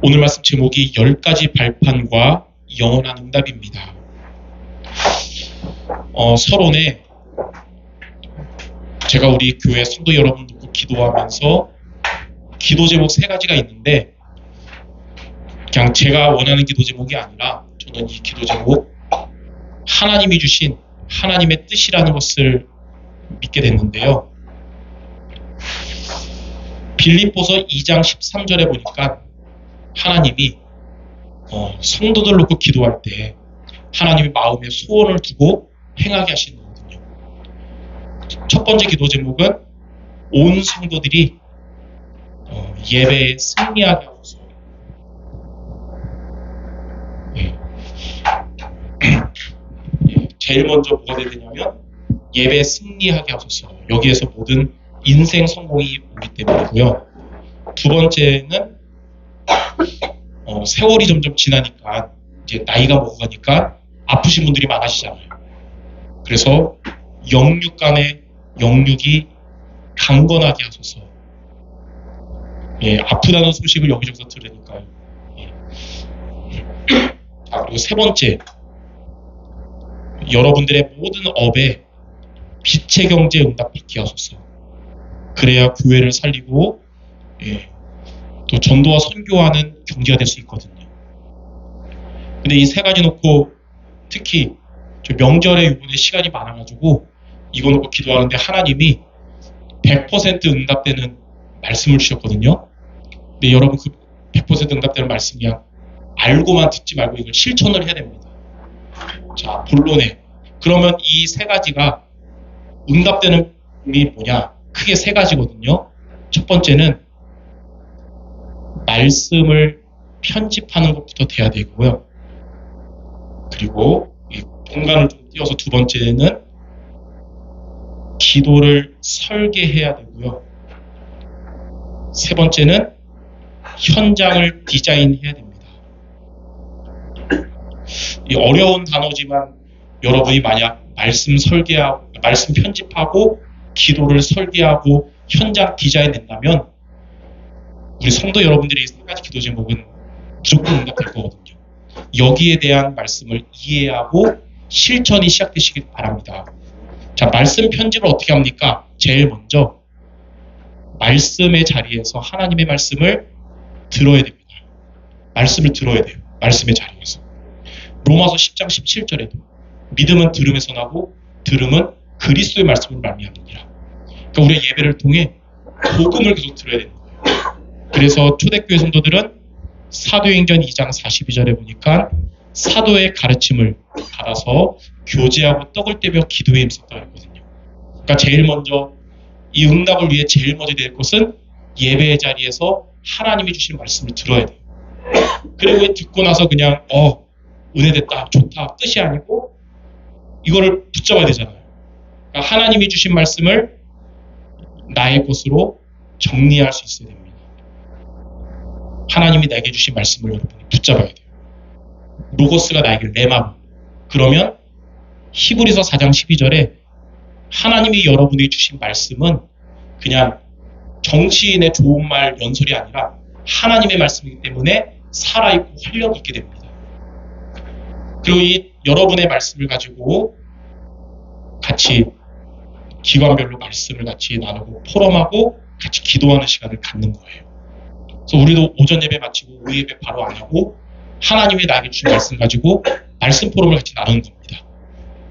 오늘 말씀 제목이 10가지 발판과 영원한 응답입니다. 서론에 제가 우리 교회 성도 여러분 놓고 기도하면서 기도 제목 3가지가 있는데 그냥 제가 원하는 기도 제목이 아니라 저는 이 기도 제목 하나님이 주신 하나님의 뜻이라는 것을 믿게 됐는데요. 빌립보서 2장 13절에 보니까 하나님이 성도들 놓고 기도할 때 하나님이 마음에 소원을 두고 행하게 하시는 거거든요. 첫 번째 기도 제목은 온 성도들이 예배에 승리하게 하소서. 제일 먼저 뭐가 돼야 되냐면 예배에 승리하게 하소서. 여기에서 모든 인생 성공이 오기 때문이고요. 두 번째는 세월이 점점 지나니까 이제 나이가 먹어가니까 아프신 분들이 많아지잖아요. 그래서 영육 간의 영육이 강건하게 하소서. 아프다는 소식을 여기저기서 들으니까요. 자, 그리고 세 번째, 여러분들의 모든 업에 빛의 경제 응답받게 하소서. 그래야 교회를 살리고 또 전도와 선교하는 경제가 될 수 있거든요. 근데 이 3가지 놓고 특히 저 명절에 이번에 시간이 많아가지고 이거 놓고 기도하는데 하나님이 100% 응답되는 말씀을 주셨거든요. 근데 여러분 그 100% 응답되는 말씀 그냥 알고만 듣지 말고 이걸 실천을 해야 됩니다. 자, 본론에 그러면 이 3가지가 응답되는 게 뭐냐? 크게 3가지거든요. 첫 번째는 말씀을 편집하는 것부터 돼야 되고요. 그리고 이 공간을 좀 띄워서 두 번째는 기도를 설계해야 되고요. 세 번째는 현장을 디자인해야 됩니다. 이 어려운 단어지만 여러분이 만약 말씀 설계하고, 말씀 편집하고, 기도를 설계하고, 현장 디자인된다면 우리 성도 여러분들이 이 3가지 기도 제목은 무조건 응답될 거거든요. 여기에 대한 말씀을 이해하고 실천이 시작되시길 바랍니다. 자, 말씀 편집을 어떻게 합니까? 제일 먼저 말씀의 자리에서 하나님의 말씀을 들어야 됩니다. 말씀을 들어야 돼요. 말씀의 자리에서. 로마서 10장 17절에도 믿음은 들음에서 나고 들음은 그리스도의 말씀으로 말미암느니라. 그러니까 우리가 예배를 통해 복음을 계속 들어야 되는 거예요. 그래서 초대교회 성도들은 사도행전 2장 42절에 보니까 사도의 가르침을 받아서 교제하고 떡을 떼며 기도에 힘썼다고 했거든요. 그러니까 제일 먼저 이 응답을 위해 제일 먼저 될 것은 예배의 자리에서 하나님이 주신 말씀을 들어야 돼요. 그리고 듣고 나서 그냥 은혜됐다, 좋다, 뜻이 아니고 이거를 붙잡아야 되잖아요. 그러니까 하나님이 주신 말씀을 나의 것으로 정리할 수 있어야 됩니다. 하나님이 나에게 주신 말씀을 여러분이 붙잡아야 돼요. 로고스가 나에게 레마로. 그러면 히브리서 4장 12절에 하나님이 여러분에게 주신 말씀은 그냥 정치인의 좋은 말 연설이 아니라 하나님의 말씀이기 때문에 살아있고 활력이 있게 됩니다. 그리고 이 여러분의 말씀을 가지고 같이 기관별로 말씀을 같이 나누고 포럼하고 같이 기도하는 시간을 갖는 거예요. 그래서 우리도 오전 예배 마치고 오후 예배 바로 안 하고 하나님이 나에게 주신 말씀 가지고 말씀 포럼을 같이 나누는 겁니다.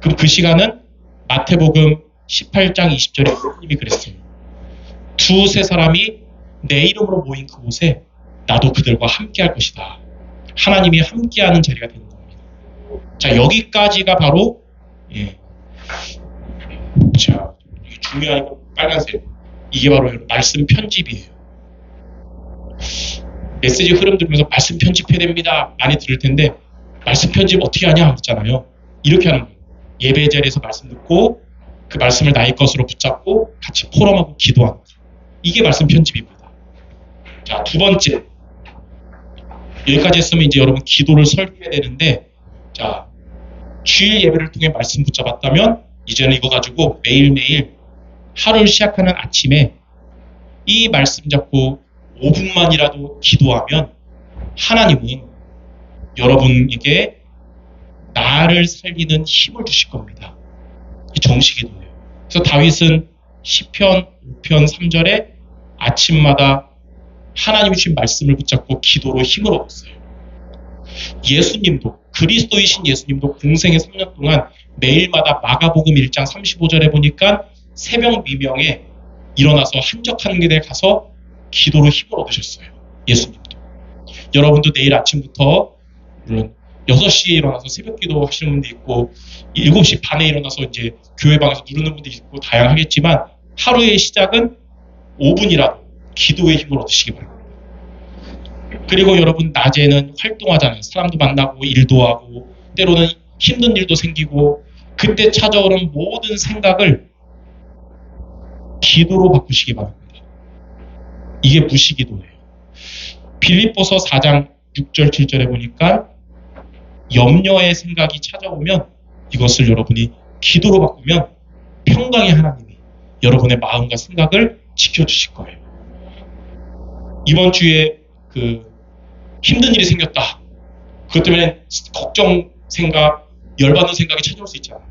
그럼 그 시간은 마태복음 18장 20절에 예수님이 그랬어요. 두세 사람이 내 이름으로 모인 그곳에 나도 그들과 함께 할 것이다. 하나님이 함께하는 자리가 되는 겁니다. 자, 여기까지가 바로 자, 중요한 거 빨간색. 이게 바로 말씀 편집이에요. 메시지 흐름 들으면서 말씀 편집해야 됩니다. 많이 들을 텐데 말씀 편집 어떻게 하냐 했잖아요. 이렇게 하는 거예요. 예배 자리에서 말씀 듣고 그 말씀을 나의 것으로 붙잡고 같이 포럼하고 기도하는 거예요. 이게 말씀 편집입니다. 자, 두 번째. 여기까지 했으면 이제 여러분 기도를 설계해야 되는데 자, 주일 예배를 통해 말씀 붙잡았다면 이제는 이거 가지고 매일매일 하루를 시작하는 아침에 이 말씀 잡고 5분만이라도 기도하면 하나님은 여러분에게 나를 살리는 힘을 주실 겁니다. 이 정식기도예요. 그래서 다윗은 시편 5편 3절에 아침마다 하나님이 주신 말씀을 붙잡고 기도로 힘을 얻었어요. 예수님도, 그리스도이신 예수님도 공생의 3년 동안 매일마다 마가복음 1장 35절에 보니까 새벽 미명에 일어나서 한적한 길에 가서 기도로 힘을 얻으셨어요. 예수님도. 여러분도 내일 아침부터 물론 6시에 일어나서 새벽 기도 하시는 분도 있고 7시 반에 일어나서 이제 교회방에서 누르는 분도 있고 다양하겠지만 하루의 시작은 5분이라도 기도의 힘을 얻으시기 바랍니다. 그리고 여러분 낮에는 활동하잖아요. 사람도 만나고 일도 하고 때로는 힘든 일도 생기고 그때 찾아오는 모든 생각을 기도로 바꾸시기 바랍니다. 이게 무시기도예요. 빌립보서 4장 6절 7절에 보니까 염려의 생각이 찾아오면 이것을 여러분이 기도로 바꾸면 평강의 하나님이 여러분의 마음과 생각을 지켜주실 거예요. 이번 주에 힘든 일이 생겼다. 그것 때문에 걱정 생각, 열받는 생각이 찾아올 수 있잖아요.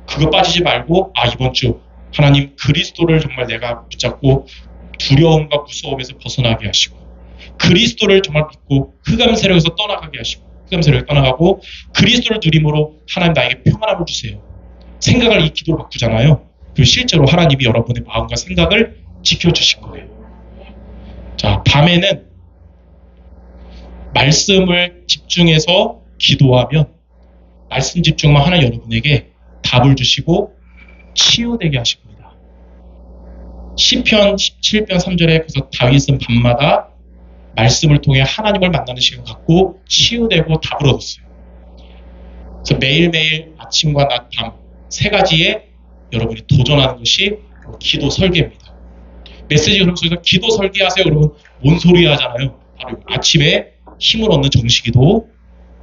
그거 빠지지 말고 이번 주 하나님 그리스도를 정말 내가 붙잡고 두려움과 무서움에서 벗어나게 하시고 그리스도를 정말 믿고 흑암 세력에서 떠나가게 하시고 흑암 세력에 떠나가고 그리스도를 누림으로 하나님 나에게 평안함을 주세요. 생각을 이 기도로 바꾸잖아요. 그리고 실제로 하나님이 여러분의 마음과 생각을 지켜주실 거예요. 자, 밤에는 말씀을 집중해서 기도하면 말씀 집중만 하나 여러분에게 답을 주시고 치유되게 하실 겁니다. 시편 17편 3절에 그래서 다윗은 밤마다 말씀을 통해 하나님을 만나는 시간 갖고 치유되고 답을 얻었어요. 그래서 매일매일 아침과 낮, 밤 세 가지에 여러분이 도전하는 것이 기도 설계입니다. 메시지 그러면서 기도 설계하세요. 그러면 뭔 소리 하잖아요. 바로 아침에 힘을 얻는 정식기도,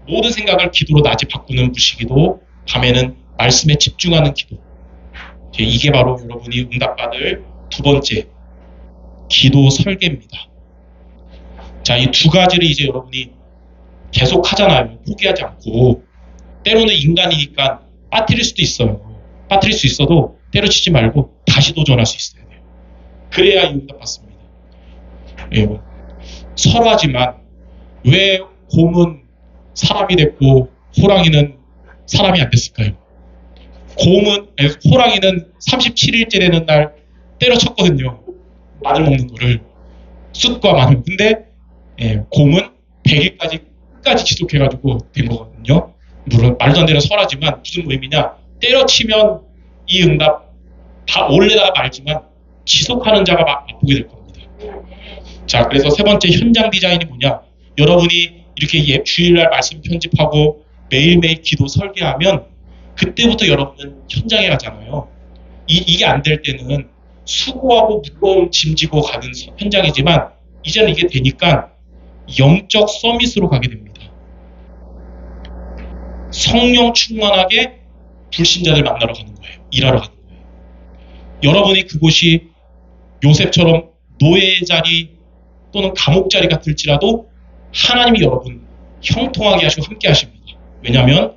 모든 생각을 기도로 낮에 바꾸는 무시기도, 밤에는 말씀에 집중하는 기도. 이게 바로 여러분이 응답받을 두 번째 기도 설계입니다. 자, 이 두 가지를 이제 여러분이 계속 하잖아요. 포기하지 않고. 때로는 인간이니까 빠뜨릴 수도 있어요. 빠뜨릴 수 있어도 때려치지 말고 다시 도전할 수 있어야 돼요. 그래야 이 응답받습니다. 예, 설화지만 왜 곰은 사람이 됐고 호랑이는 사람이 안 됐을까요? 호랑이는 37일째 되는 날 때려쳤거든요. 마늘 먹는 거를. 쑥과 마늘. 근데 곰은 100일까지 끝까지 지속해가지고 된 거거든요. 물론 말도 안 되는 설화지만 무슨 의미냐? 때려치면 이 응답 다 올래다가 말지만 지속하는 자가 맛보게 될 겁니다. 자, 그래서 세 번째 현장 디자인이 뭐냐? 여러분이 이렇게 주일날 말씀 편집하고 매일매일 기도 설계하면 그때부터 여러분은 현장에 가잖아요. 이게 안 될 때는 수고하고 무거운 짐 지고 가는 현장이지만 이제는 이게 되니까 영적 서밋으로 가게 됩니다. 성령 충만하게 불신자들 만나러 가는 거예요. 일하러 가는 거예요. 여러분이 그곳이 요셉처럼 노예의 자리 또는 감옥 자리 같을지라도 하나님이 여러분 형통하게 하시고 함께 하십니다. 왜냐하면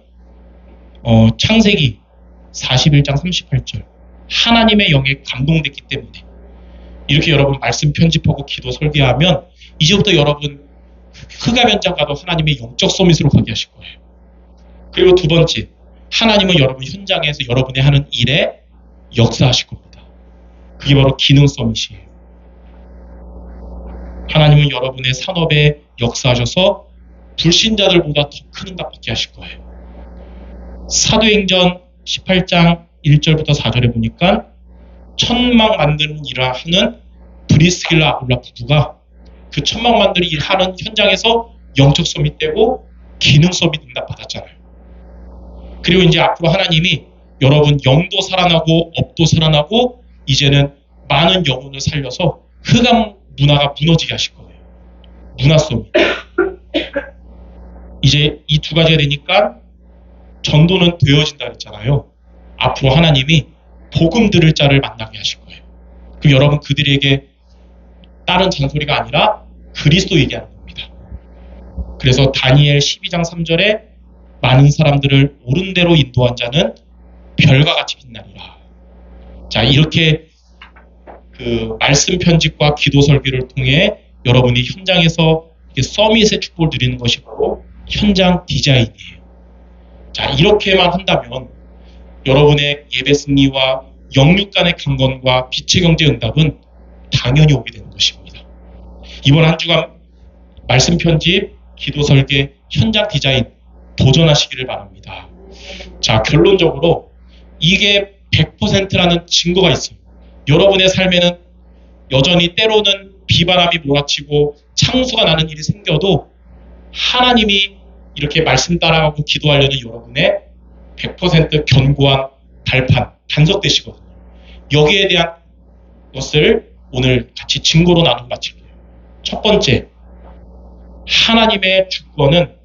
창세기 41장 38절 하나님의 영에 감동됐기 때문에 이렇게 여러분 말씀 편집하고 기도 설계하면 이제부터 여러분 흑암 현장 가도 하나님의 영적 서밋으로 가게 하실 거예요. 그리고 두 번째, 하나님은 여러분 현장에서 여러분이 하는 일에 역사하실 겁니다. 그게 바로 기능 서밋이에요. 하나님은 여러분의 산업에 역사하셔서 불신자들보다 더 큰 응답 받게 하실 거예요. 사도행전 18장 1절부터 4절에 보니까 천막 만드는 일을 하는 브리스길라 아굴라 부부가 그 천막 만드는 일을 하는 현장에서 영적 서밋 되고 기능 서밋 응답 받았잖아요. 그리고 이제 앞으로 하나님이 여러분 영도 살아나고 업도 살아나고 이제는 많은 영혼을 살려서 흑암 문화가 무너지게 하실 거예요. 문화 서밋. 이제 이 두 가지가 되니까 전도는 되어진다 그랬잖아요. 앞으로 하나님이 복음 들을 자를 만나게 하실 거예요. 그럼 여러분 그들에게 다른 잔소리가 아니라 그리스도 얘기하는 겁니다. 그래서 다니엘 12장 3절에 많은 사람들을 옳은 대로 인도한 자는 별과 같이 빛나리라. 자, 이렇게 그 말씀 편집과 기도 설교를 통해 여러분이 현장에서 서밋의 축복을 누리는 것이 바로 현장 디자인이에요. 자, 이렇게만 한다면 여러분의 예배 승리와 영육 간의 강건과 빛의 경제 응답은 당연히 오게 되는 것입니다. 이번 한 주간 말씀 편집, 기도 설계, 현장 디자인 도전하시기를 바랍니다. 자, 결론적으로 이게 100%라는 증거가 있어요. 여러분의 삶에는 여전히 때로는 비바람이 몰아치고 창수가 나는 일이 생겨도 하나님이 이렇게 말씀 따라가고 기도하려는 여러분의 100% 견고한 발판, 단석 되시거든요. 여기에 대한 것을 오늘 같이 증거로 나누고 마칠게요. 첫 번째, 하나님의 주권은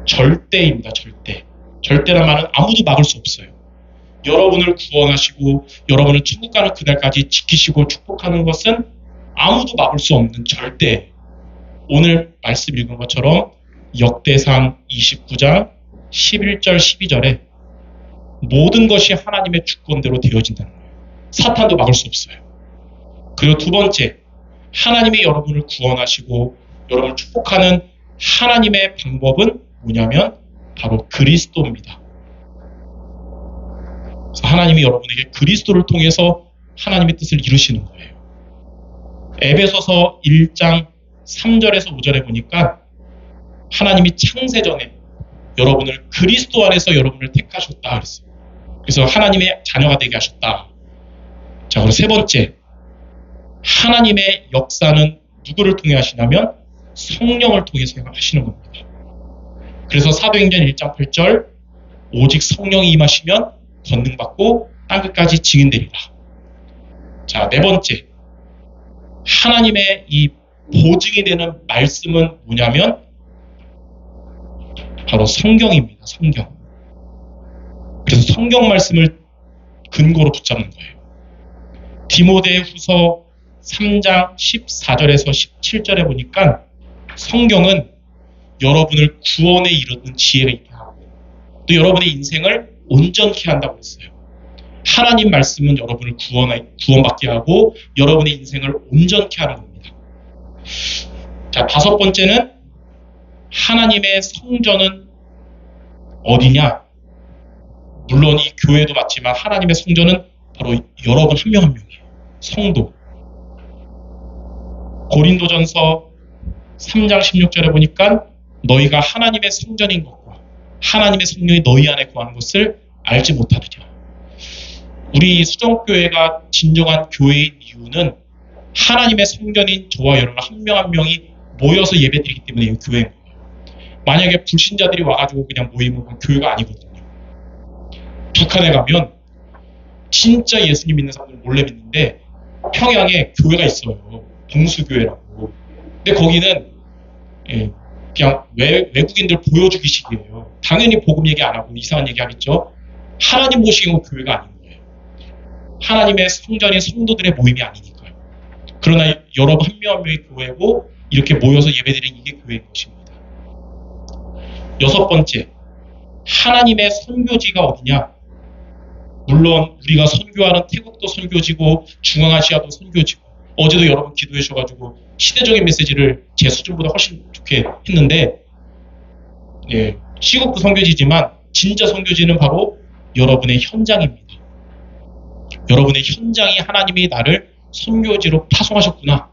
절대입니다. 절대. 절대란 말은 아무도 막을 수 없어요. 여러분을 구원하시고 여러분을 천국 가는 그날까지 지키시고 축복하는 것은 아무도 막을 수 없는 절대. 오늘 말씀 읽은 것처럼 역대상 29장 11절 12절에 모든 것이 하나님의 주권대로 되어진다는 거예요. 사탄도 막을 수 없어요. 그리고 두 번째, 하나님이 여러분을 구원하시고 여러분을 축복하는 하나님의 방법은 뭐냐면 바로 그리스도입니다. 그래서 하나님이 여러분에게 그리스도를 통해서 하나님의 뜻을 이루시는 거예요. 에베소서 1장 3절에서 5절에 보니까 하나님이 창세전에 여러분을 그리스도 안에서 여러분을 택하셨다 그랬어요. 그래서 하나님의 자녀가 되게 하셨다. 자, 그리고 세 번째, 하나님의 역사는 누구를 통해 하시냐면 성령을 통해서 하시는 겁니다. 그래서 사도행전 1장 8절 오직 성령이 임하시면 권능받고 땅끝까지 증인되리라. 자, 네 번째, 하나님의 이 보증이 되는 말씀은 뭐냐면 바로 성경입니다. 성경. 그래서 성경 말씀을 근거로 붙잡는 거예요. 디모데후서 3장 14절에서 17절에 보니까 성경은 여러분을 구원에 이르는 지혜가 있게 하고 또 여러분의 인생을 온전케 한다고 했어요. 하나님 말씀은 여러분을 구원받게 하고 여러분의 인생을 온전케 하는 겁니다. 자, 다섯 번째는 하나님의 성전은 어디냐? 물론 이 교회도 맞지만 하나님의 성전은 바로 여러분 한 명 한 명이에요. 성도. 고린도전서 3장 16절에 보니까 너희가 하나님의 성전인 것과 하나님의 성령이 너희 안에 거하는 것을 알지 못하느냐. 우리 수정교회가 진정한 교회인 이유는 하나님의 성전인 저와 여러분 한 명 한 명이 모여서 예배드리기 때문에 이 교회인 거예요. 만약에 불신자들이 와가지고 그냥 모이면 교회가 아니거든요. 북한에 가면 진짜 예수님 믿는 사람들 몰래 믿는데 평양에 교회가 있어요. 봉수교회라고. 근데 거기는 그냥 외국인들 보여주기식이에요. 당연히 복음 얘기 안 하고 이상한 얘기 하겠죠. 하나님 모시는 교회가 아닌 거예요. 하나님의 성전인 성도들의 모임이 아니니까요. 그러나 여러분 한 명 한 명의 교회고 이렇게 모여서 예배드리는 이게 교회인 것입니다. 여섯 번째, 하나님의 선교지가 어디냐? 물론 우리가 선교하는 태국도 선교지고 중앙아시아도 선교지고 어제도 여러분 기도해 주셔가지고 시대적인 메시지를 제 수준보다 훨씬 좋게 했는데 시국도 선교지지만 진짜 선교지는 바로 여러분의 현장입니다. 여러분의 현장이 하나님이 나를 선교지로 파송하셨구나.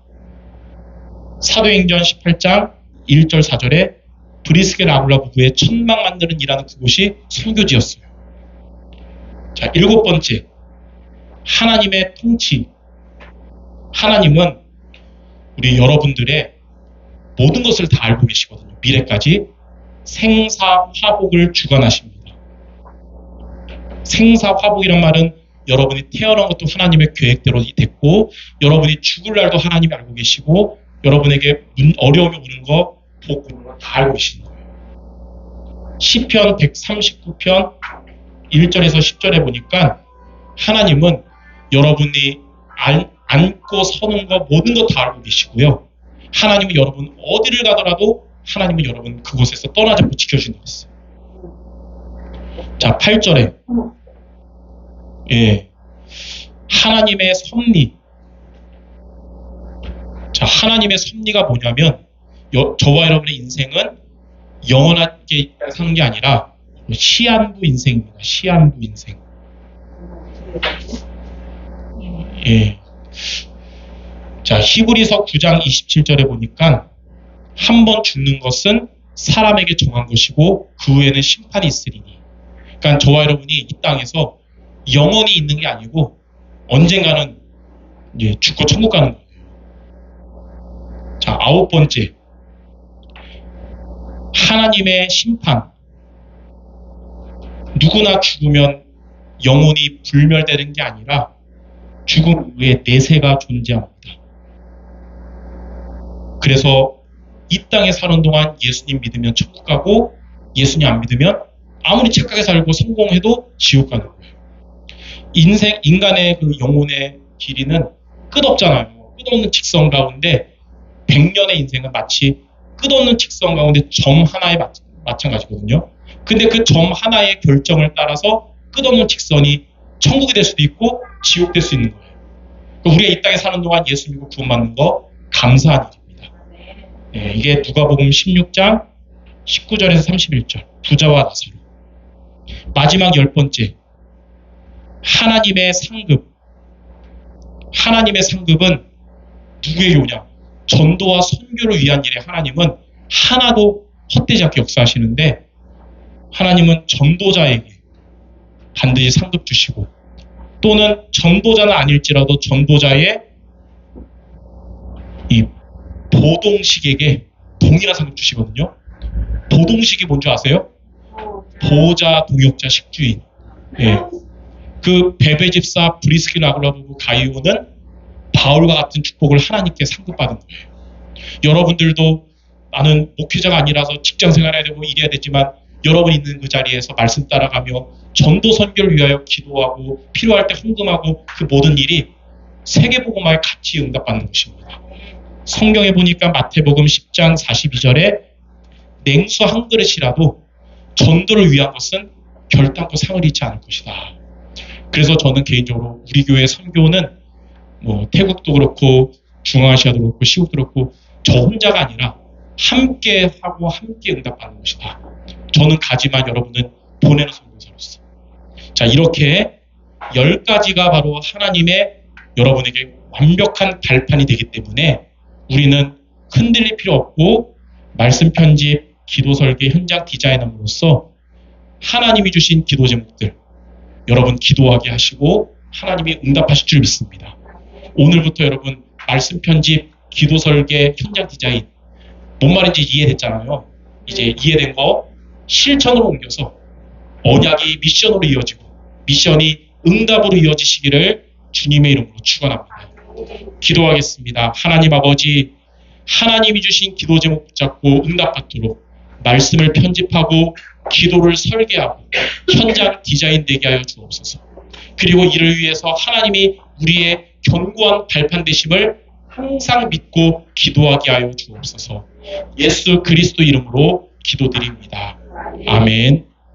사도행전 18장 1절 4절에 브리스게 라굴라 부부의 천막 만드는 일하는 그곳이 선교지였어요. 자, 일곱 번째, 하나님의 통치. 하나님은 우리 여러분들의 모든 것을 다 알고 계시거든요. 미래까지 생사화복을 주관하십니다. 생사화복이란 말은 여러분이 태어난 것도 하나님의 계획대로 됐고 여러분이 죽을 날도 하나님이 알고 계시고 여러분에게 어려움이 오는 거 복 오는 거 다 알고 계시는 거예요. 시편 139편 1절에서 10절에 보니까 하나님은 여러분이 앉고 서는 거 모든 거 다 알고 계시고요. 하나님은 여러분 어디를 가더라도 하나님은 여러분 그곳에서 떠나지 않고 지켜주신다고 했어요. 자, 8절에 하나님의 섭리. 자, 하나님의 섭리가 뭐냐면 저와 여러분의 인생은 영원하게 사는 게 아니라 시한부 인생입니다. 시한부 인생. 자, 히브리서 9장 27절에 보니까 한 번 죽는 것은 사람에게 정한 것이고 그 후에는 심판이 있으리니. 그러니까 저와 여러분이 이 땅에서 영원히 있는 게 아니고 언젠가는 죽고 천국 가는 거예요. 자, 9번째. 하나님의 심판. 누구나 죽으면 영혼이 불멸되는 게 아니라 죽음 후에 내세가 존재합니다. 그래서 이 땅에 사는 동안 예수님 믿으면 천국 가고 예수님 안 믿으면 아무리 착하게 살고 성공해도 지옥 가는 거예요. 인간의 그 영혼의 길이는 끝없잖아요. 끝없는 직선 가운데 100년의 인생은 마치 끝없는 직선 가운데 점 하나에 마찬가지거든요. 근데 그 점 하나의 결정을 따라서 끝없는 직선이 천국이 될 수도 있고 지옥 될 수 있는 거예요. 우리가 이 땅에 사는 동안 예수 믿고 구원받는 거 감사한 일입니다. 이게 누가복음 16장 19절에서 31절 부자와 나사로. 마지막 10번째. 하나님의 상급. 하나님의 상급은 누구에게 오냐? 전도와 선교를 위한 일에 하나님은 하나도 헛되지 않게 역사하시는데 하나님은 전도자에게 반드시 상급 주시고 또는 전도자는 아닐지라도 전도자의 이 보동식에게 동일한 상급 주시거든요. 보동식이 뭔지 아세요? 보호자, 동역자, 식주인. 그 베베 집사 브리스키 라글라보고 가이오는 바울과 같은 축복을 하나님께 상급받은 거예요. 여러분들도 나는 목회자가 아니라서 직장 생활해야 되고 일해야 되지만 여러분 있는 그 자리에서 말씀 따라가며 전도 선교를 위하여 기도하고 필요할 때 헌금하고 그 모든 일이 세계복음화에 같이 응답받는 것입니다. 성경에 보니까 마태복음 10장 42절에 냉수 한 그릇이라도 전도를 위한 것은 결단코 상을 잃지 않을 것이다. 그래서 저는 개인적으로 우리 교회 선교는 태국도 그렇고 중앙아시아도 그렇고 시국도 그렇고 저 혼자가 아니라 함께 하고 함께 응답하는 것이다. 저는 가지만 여러분은 보내는 선교사로서. 자, 이렇게 10가지가 바로 하나님의 여러분에게 완벽한 발판이 되기 때문에 우리는 흔들릴 필요 없고 말씀 편집, 기도 설계, 현장 디자이너로서 하나님이 주신 기도 제목들 여러분 기도하게 하시고 하나님이 응답하실 줄 믿습니다. 오늘부터 여러분 말씀 편집, 기도 설계, 현장 디자인 뭔 말인지 이해됐잖아요. 이제 이해된 거 실천으로 옮겨서 언약이 미션으로 이어지고 미션이 응답으로 이어지시기를 주님의 이름으로 축원합니다. 기도하겠습니다. 하나님 아버지, 하나님이 주신 기도 제목 붙잡고 응답받도록 말씀을 편집하고 기도를 설계하고 현장 디자인 되게 하여 주옵소서. 그리고 이를 위해서 하나님이 우리의 견고한 발판 되심을 항상 믿고 기도하게 하여 주옵소서. 예수 그리스도 이름으로 기도드립니다. 아멘.